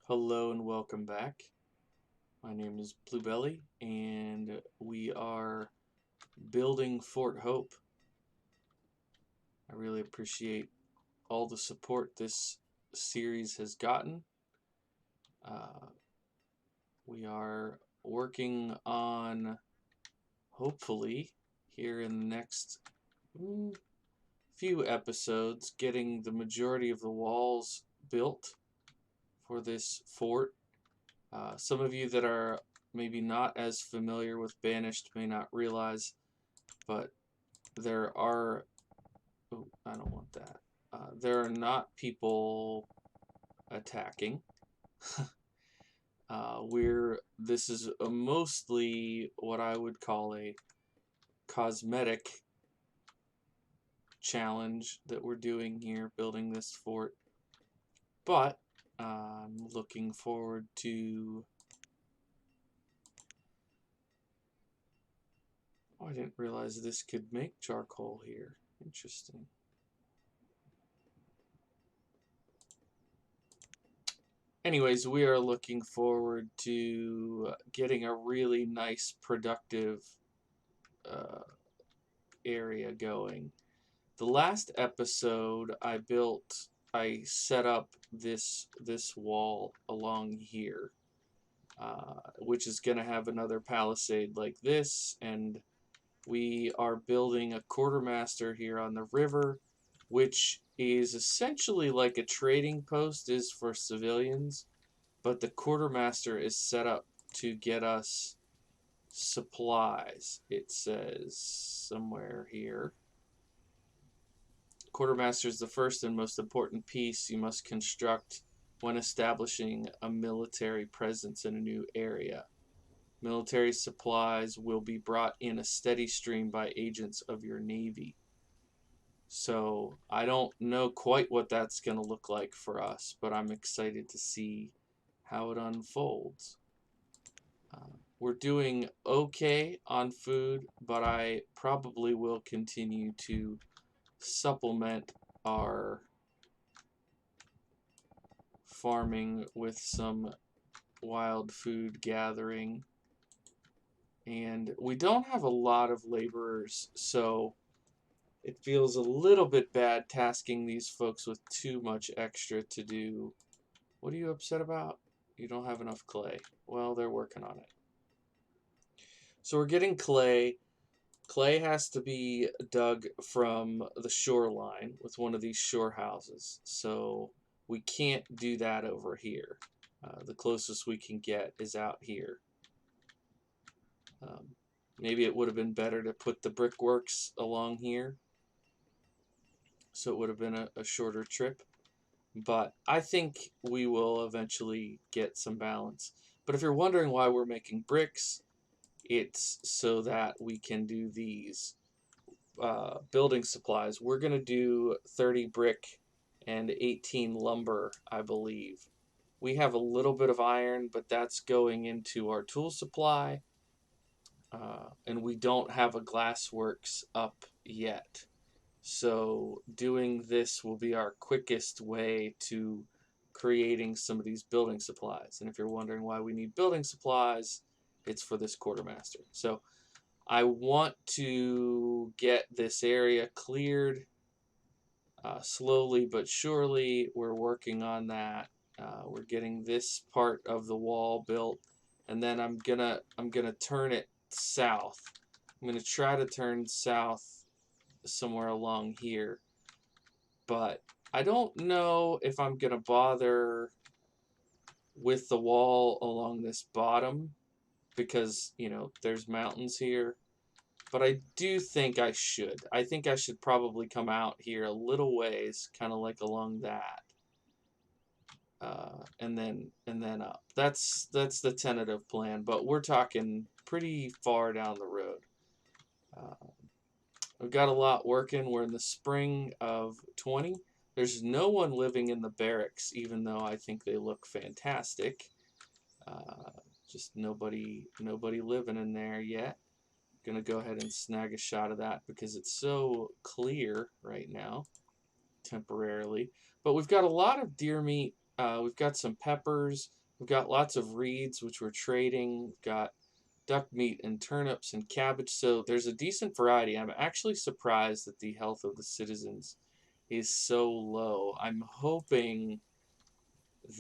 Hello and welcome back. My name is Bluebelly, and we are building Fort Hope. I really appreciate all the support this series has gotten. Uh, we are working on, hopefully, here in the next few episodes, getting the majority of the walls built for this fort. Some of you that are maybe not as familiar with Banished may not realize, but there are, oh, I don't want that. There are not people attacking. This is mostly what I would call a cosmetic challenge that we're doing here, building this fort. But I'm looking forward to. Oh, I didn't realize this could make charcoal here. Interesting. Anyways, we are looking forward to getting a really nice, productive uh, area going. The last episode, I set up this wall along here, which is going to have another palisade like this, and we are building a quartermaster here on the river, which is essentially like a trading post is for civilians, but the quartermaster is set up to get us supplies. It says somewhere here. Quartermaster is the first and most important piece you must construct when establishing a military presence in a new area. Military supplies will be brought in a steady stream by agents of your Navy. So I don't know quite what that's going to look like for us, but I'm excited to see how it unfolds. We're doing okay on food, but I probably will continue to supplement our farming with some wild food gathering. And we don't have a lot of laborers, so it feels a little bit bad tasking these folks with too much extra to do. What are you upset about? You don't have enough clay. Well, they're working on it. So we're getting clay. Clay has to be dug from the shoreline with one of these shore houses. So we can't do that over here. The closest we can get is out here. Um, Maybe it would have been better to put the brickworks along here, so it would have been a shorter trip. But I think we will eventually get some balance. But if you're wondering why we're making bricks, it's so that we can do these building supplies. We're going to do 30 brick and 18 lumber, I believe. We have a little bit of iron, but that's going into our tool supply. And we don't have a glassworks up yet. So doing this will be our quickest way to creating some of these building supplies. And if you're wondering why we need building supplies, it's for this quartermaster. So I want to get this area cleared slowly but surely. We're working on that. We're getting this part of the wall built, and then I'm gonna turn it south. I'm gonna try to turn south somewhere along here, but I don't know if I'm gonna bother with the wall along this bottom because there's mountains here. But I do think I should. I think I should probably come out here a little ways, kind of like along that, and then up. That's the tentative plan, but we're talking pretty far down the road. Uh, we've got a lot working. We're in the spring of 20. There's no one living in the barracks, even though I think they look fantastic. Uh, just nobody living in there yet. Gonna go ahead and snag a shot of that because it's so clear right now, temporarily. But we've got a lot of deer meat we've got some peppers. We've got lots of reeds, which we're trading. We've got duck meat and turnips and cabbage. So there's a decent variety. I'm actually surprised that the health of the citizens is so low. I'm hoping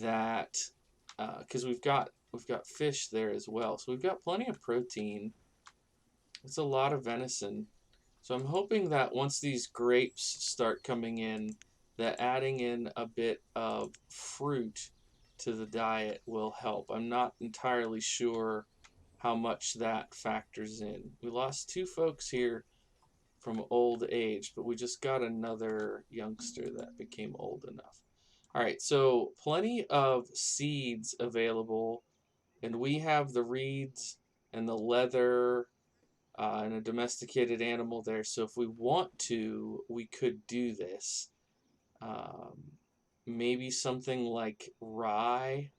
that because we've got fish there as well, so we've got plenty of protein. It's a lot of venison. So I'm hoping that once these grapes start coming in, that adding in a bit of fruit to the diet will help. I'm not entirely sure how much that factors in. We lost 2 folks here from old age, but we just got another youngster that became old enough. All right, so plenty of seeds available, and we have the reeds and the leather and a domesticated animal there. So if we want to, we could do this. Um, Maybe something like rye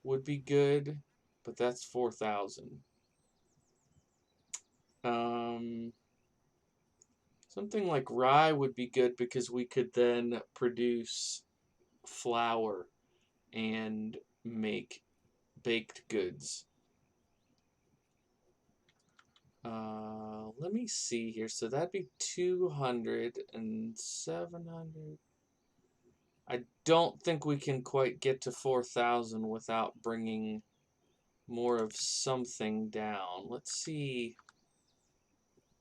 would be good, but that's 4,000. Something like rye would be good because we could then produce flour and make baked goods. Let me see here. So that'd be 200 and 700. I don't think we can quite get to 4,000 without bringing more of something down. Let's see.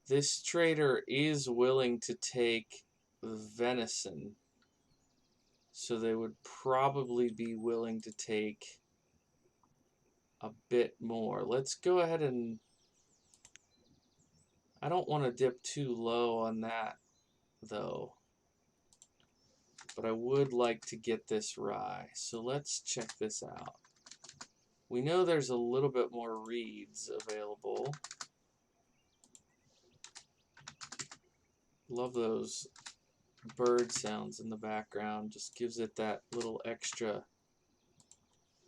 This trader is willing to take venison. So they would probably be willing to take a bit more. Let's go ahead and... I don't want to dip too low on that, though. But I would like to get this rye. So let's check this out. We know there's a little bit more reeds available. Love those bird sounds in the background. Just gives it that little extra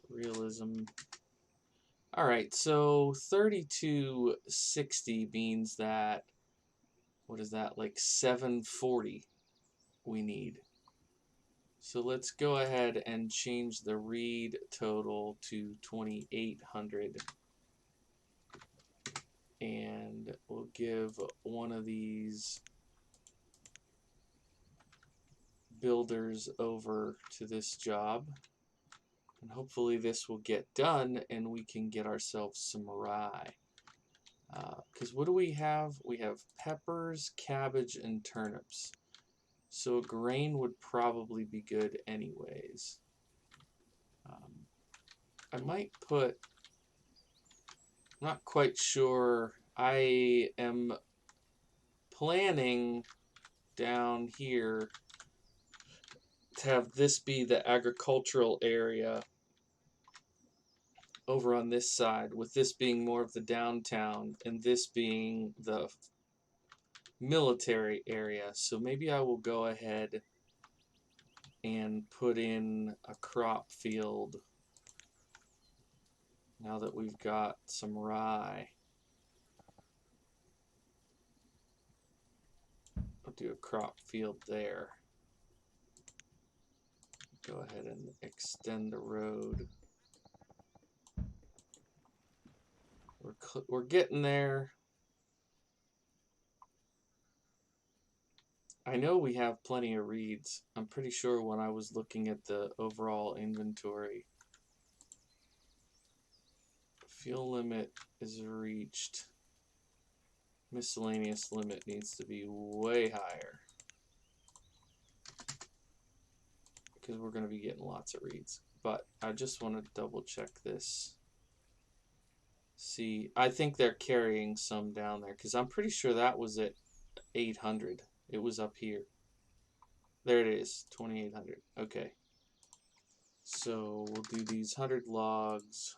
realism. All right, so 3260 means that, what is that, like 740 we need. So let's go ahead and change the reed total to 2,800. And we'll give one of these builders over to this job. And hopefully this will get done and we can get ourselves some rye. Because what do we have? We have peppers, cabbage, and turnips. So a grain would probably be good anyways. I might put... not quite sure. I am planning down here to have this be the agricultural area over on this side, with this being more of the downtown and this being the military area. So maybe I will go ahead and put in a crop field now that we've got some rye. I'll do a crop field there. Go ahead and extend the road. We're getting there. I know we have plenty of reeds. I'm pretty sure when I was looking at the overall inventory, fuel limit is reached. Miscellaneous limit needs to be way higher, because we're going to be getting lots of reeds. But I just want to double check this. See, I think they're carrying some down there, because I'm pretty sure that was at 800. It was up here. There it is, 2,800. Okay. So we'll do these 100 logs,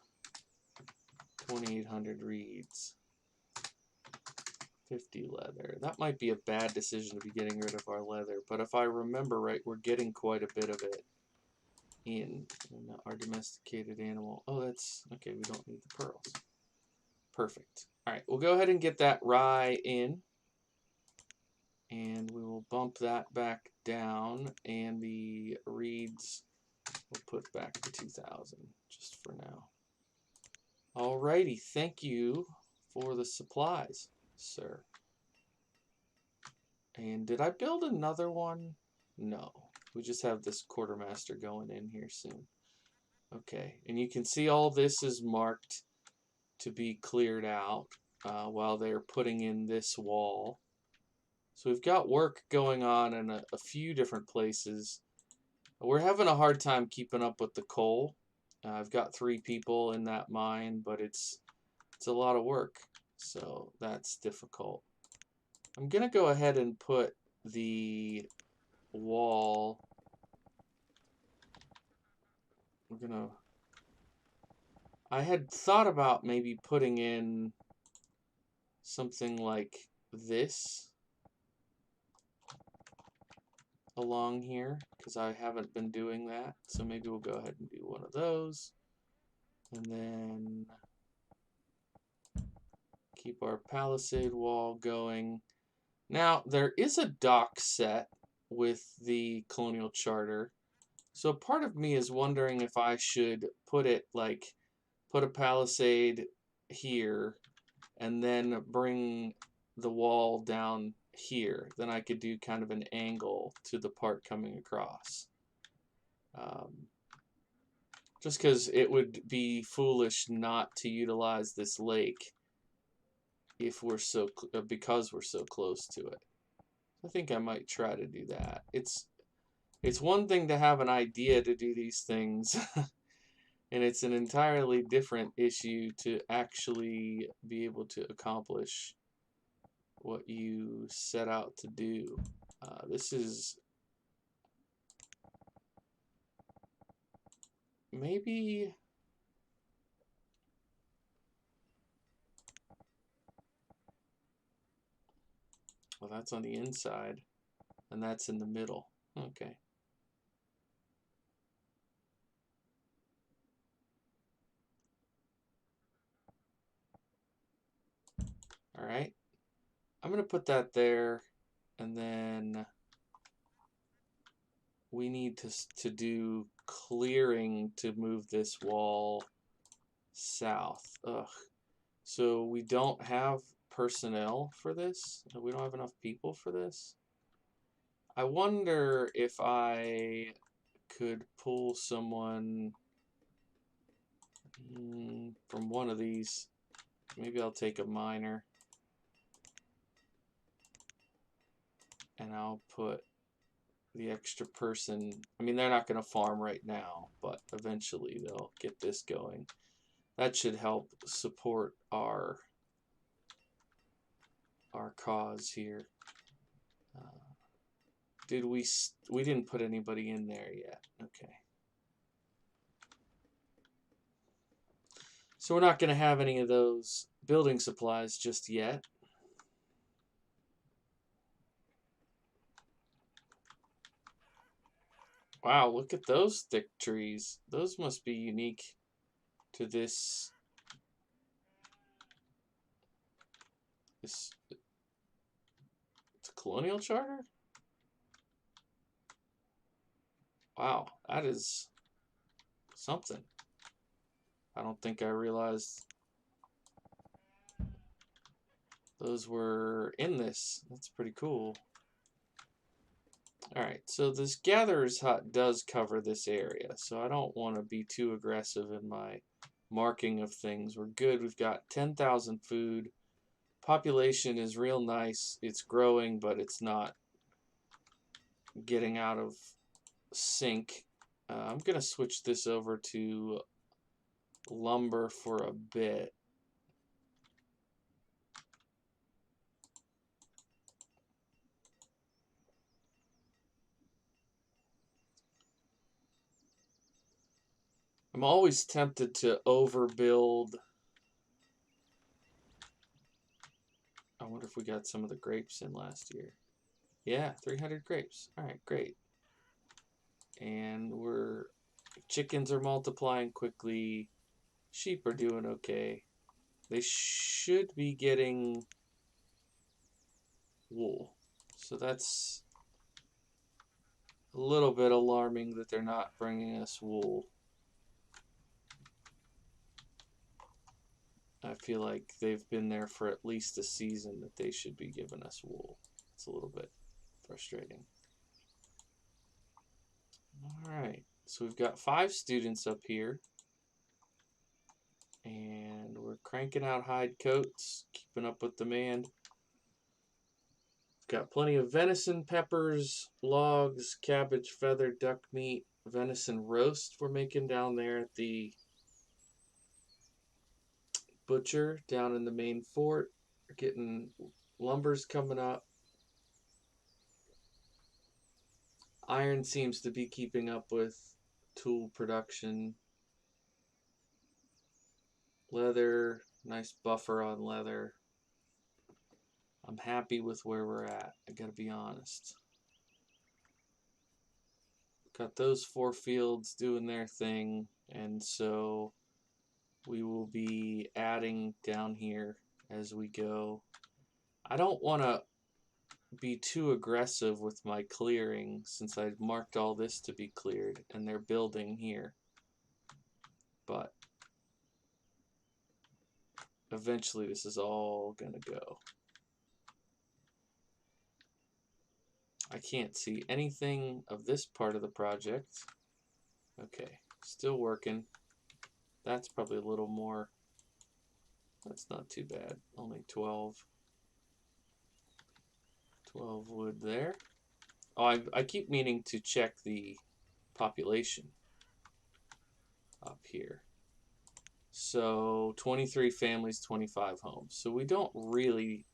2,800 reeds, 50 leather. That might be a bad decision to be getting rid of our leather, but if I remember right, we're getting quite a bit of it in our domesticated animal. Oh, that's okay. We don't need the pearls. Perfect. All right, we'll go ahead and get that rye in, and we will bump that back down, and the reeds will put back to 2,000 just for now. Alrighty, thank you for the supplies, sir. And did I build another one? No. We just have this quartermaster going in here soon. Okay, and you can see all this is marked to be cleared out while they're putting in this wall. So we've got work going on in a few different places. We're having a hard time keeping up with the coal. I've got 3 people in that mine, but it's a lot of work, so that's difficult. I'm gonna go ahead and put the wall. I had thought about maybe putting in something like this along here, because I haven't been doing that. So maybe we'll go ahead and do one of those. And then keep our palisade wall going. Now, there is a dock set with the Colonial Charter. So part of me is wondering if I should put a palisade here and then bring the wall down here. Then I could do kind of an angle to the part coming across. Just because it would be foolish not to utilize this lake if we're because we're so close to it. I think I might try to do that. It's one thing to have an idea to do these things, and it's an entirely different issue to actually be able to accomplish what you set out to do. This is maybe... Well, that's on the inside, and that's in the middle. Okay. All right. I'm going to put that there, and then we need to do clearing to move this wall south. Ugh. So we don't have personnel for this. We don't have enough people for this. I wonder if I could pull someone from one of these. Maybe I'll take a miner. And I'll put the extra person. I mean, they're not going to farm right now, but eventually they'll get this going. That should help support our cause here. We didn't put anybody in there yet. Okay. So we're not going to have any of those building supplies just yet. Wow, look at those thick trees. Those must be unique to this. It's a colonial charter? Wow, that is something. I don't think I realized those were in this. That's pretty cool. Alright, so this gatherer's hut does cover this area, so I don't want to be too aggressive in my marking of things. We're good. We've got 10,000 food. Population is real nice. It's growing, but it's not getting out of sync. I'm going to switch this over to lumber for a bit. I'm always tempted to overbuild. I wonder if we got some of the grapes in last year. Yeah, 300 grapes. All right, great. And chickens are multiplying quickly. Sheep are doing okay. They should be getting wool. So that's a little bit alarming that they're not bringing us wool. I feel like they've been there for at least a season that they should be giving us wool. It's a little bit frustrating. Alright, so we've got 5 students up here. And we're cranking out hide coats, keeping up with demand. Got plenty of venison, peppers, logs, cabbage, feather, duck meat, venison roast we're making down there at the butcher down in the main fort. We're getting lumber's coming up. Iron seems to be keeping up with tool production. Leather, nice buffer on leather. I'm happy with where we're at, I gotta be honest. Got those 4 fields doing their thing, and so we will be adding down here as we go. I don't want to be too aggressive with my clearing since I marked all this to be cleared and they're building here. But eventually this is all gonna go. I can't see anything of this part of the project. Okay, still working. That's probably a little more. That's not too bad. Only 12 wood there. Oh, I keep meaning to check the population up here. So 23 families, 25 homes. So we don't really,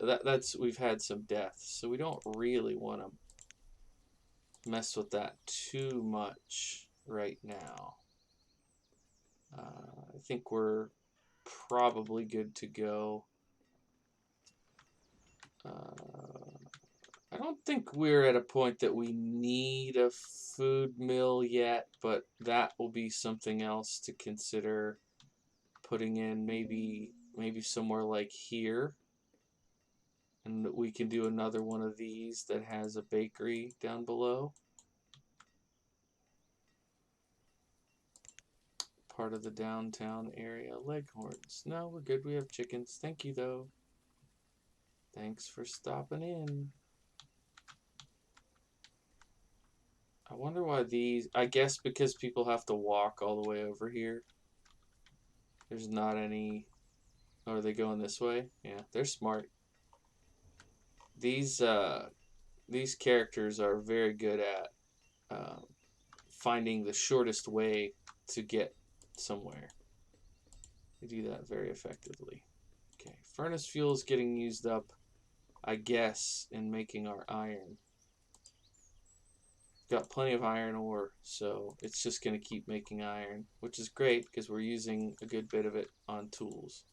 we've had some deaths. So we don't really want to mess with that too much right now. I think we're probably good to go. I don't think we're at a point that we need a food mill yet, but that will be something else to consider putting in, maybe somewhere like here. And we can do another one of these that has a bakery down below. Part of the downtown area. Leghorns. No, we're good. We have chickens. Thank you, though. Thanks for stopping in. I wonder why these... I guess because people have to walk all the way over here. There's not any... Oh, are they going this way? Yeah, they're smart. These characters are very good at finding the shortest way to get somewhere. They do that very effectively. Okay, furnace fuel is getting used up, I guess, in making our iron. Got plenty of iron ore, so it's just going to keep making iron, which is great because we're using a good bit of it on tools.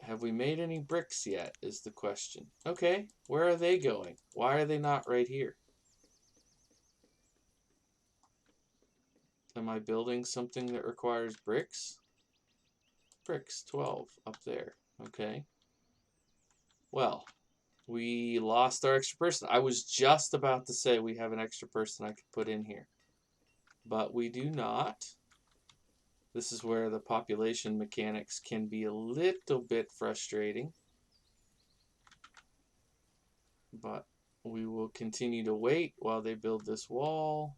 Have we made any bricks yet, is the question. Okay, where are they going? Why are they not right here? Am I building something that requires bricks? Bricks, 12 up there. Okay. Well, we lost our extra person. I was just about to say we have an extra person I could put in here. But we do not. This is where the population mechanics can be a little bit frustrating. But we will continue to wait while they build this wall.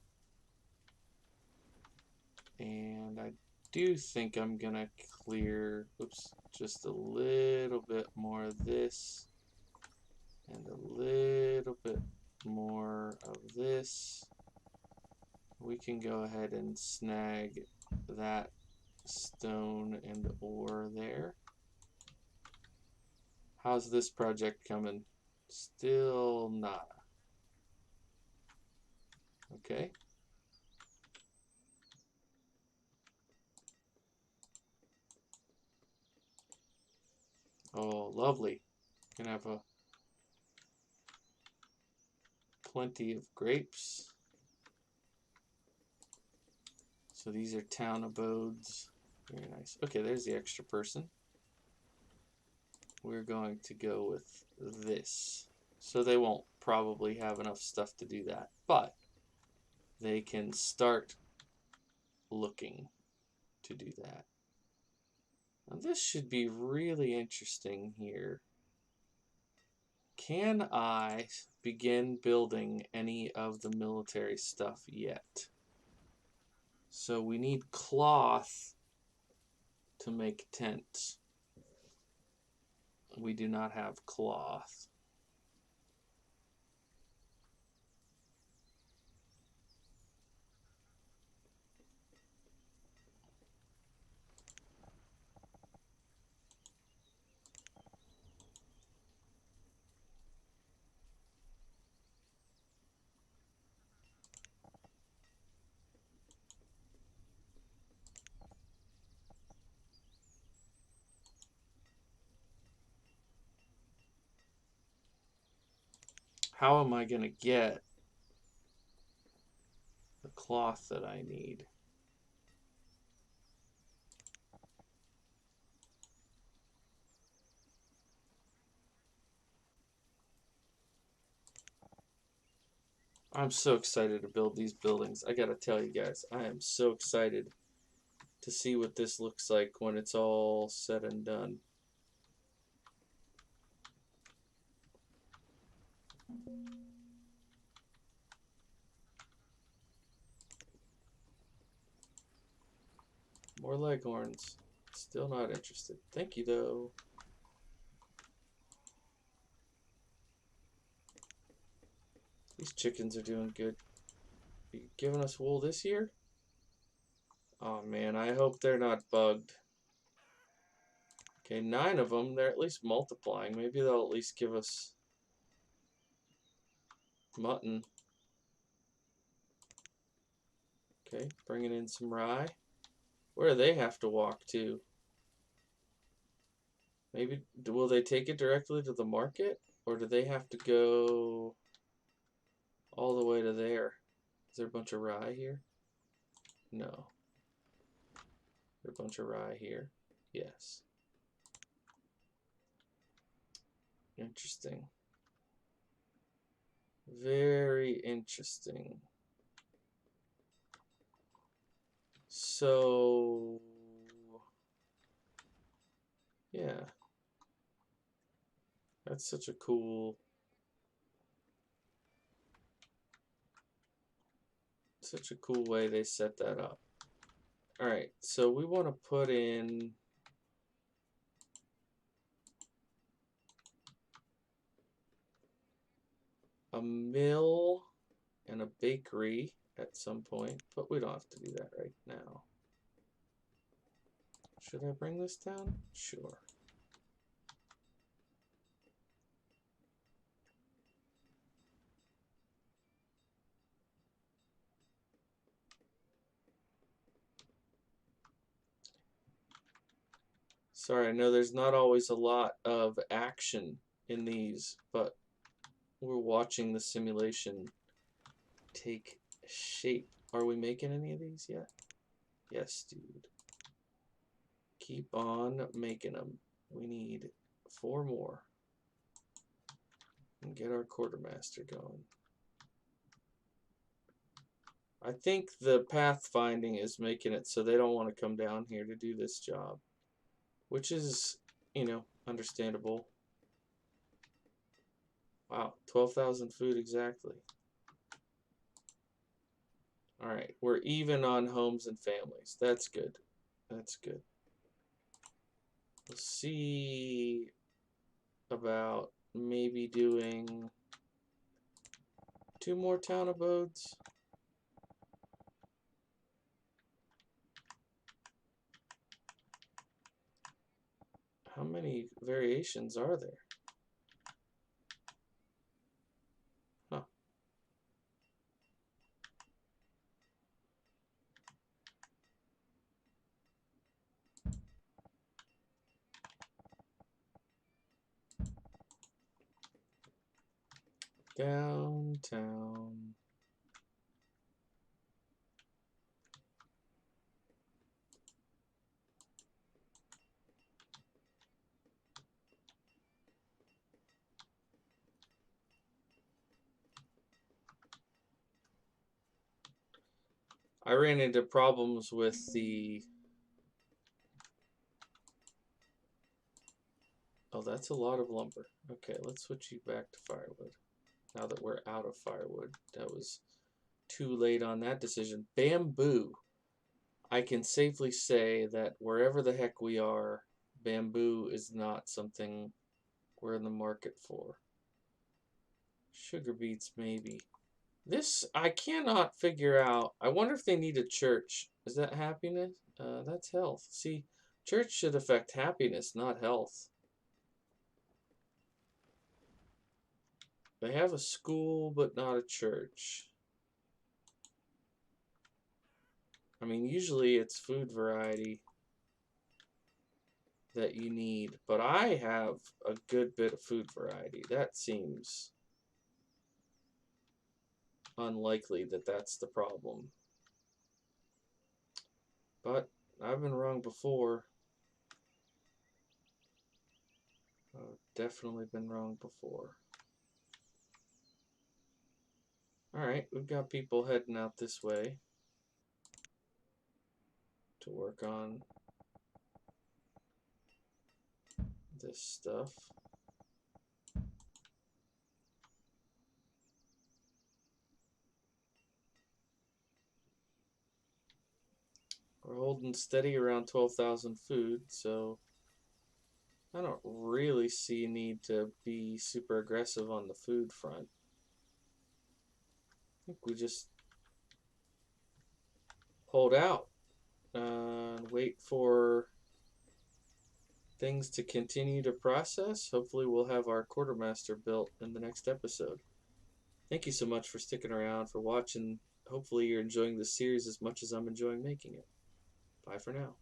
And I do think I'm going to clear, oops, just a little bit more of this. And a little bit more of this. We can go ahead and snag that stone and ore there. How's this project coming? Still nada. Okay. Oh, lovely. Gonna have plenty of grapes. So these are town abodes. Very nice. Okay, there's the extra person. We're going to go with this. So they won't probably have enough stuff to do that. But they can start looking to do that. Now this should be really interesting here. Can I begin building any of the military stuff yet? So we need cloth to make tents. We do not have cloth. How am I going to get the cloth that I need? I'm so excited to build these buildings. I gotta tell you guys, I am so excited to see what this looks like when it's all said and done. More leghorns. Still not interested. Thank you, though. These chickens are doing good. Are you giving us wool this year? Oh man, I hope they're not bugged. Okay, 9 of them. They're at least multiplying. Maybe they'll at least give us mutton. Okay, bringing in some rye. Where do they have to walk to? Maybe, will they take it directly to the market? Or do they have to go all the way to there? Is there a bunch of rye here? No. Is there a bunch of rye here? Yes. Interesting. Very interesting. So, yeah. That's such a cool way they set that up. All right, so we want to put in a mill and a bakery at some point, but we don't have to do that right now. Should I bring this down? Sure. Sorry, I know there's not always a lot of action in these, but we're watching the simulation take shape. Are we making any of these yet? Yes, dude. Keep on making them. We need 4 more. And get our quartermaster going. I think the pathfinding is making it so they don't want to come down here to do this job. Which is, you know, understandable. Wow, 12,000 food exactly. Alright, we're even on homes and families. That's good. That's good. We'll see about maybe doing 2 more town abodes. How many variations are there? Huh. Downtown. I ran into problems with the... Oh, that's a lot of lumber. Okay, let's switch you back to firewood. Now that we're out of firewood. That was too late on that decision. Bamboo. I can safely say that wherever the heck we are, bamboo is not something we're in the market for. Sugar beets, maybe. This, I cannot figure out. I wonder if they need a church. Is that happiness? That's health. See, church should affect happiness, not health. They have a school, but not a church. I mean, usually it's food variety that you need, but I have a good bit of food variety. That seems unlikely that that's the problem. But I've been wrong before. I've definitely been wrong before. Alright, we've got people heading out this way to work on this stuff. We're holding steady around 12,000 food, so I don't really see a need to be super aggressive on the food front. I think we just hold out and wait for things to continue to process. Hopefully we'll have our quartermaster built in the next episode. Thank you so much for sticking around, for watching. Hopefully you're enjoying this series as much as I'm enjoying making it. Bye for now.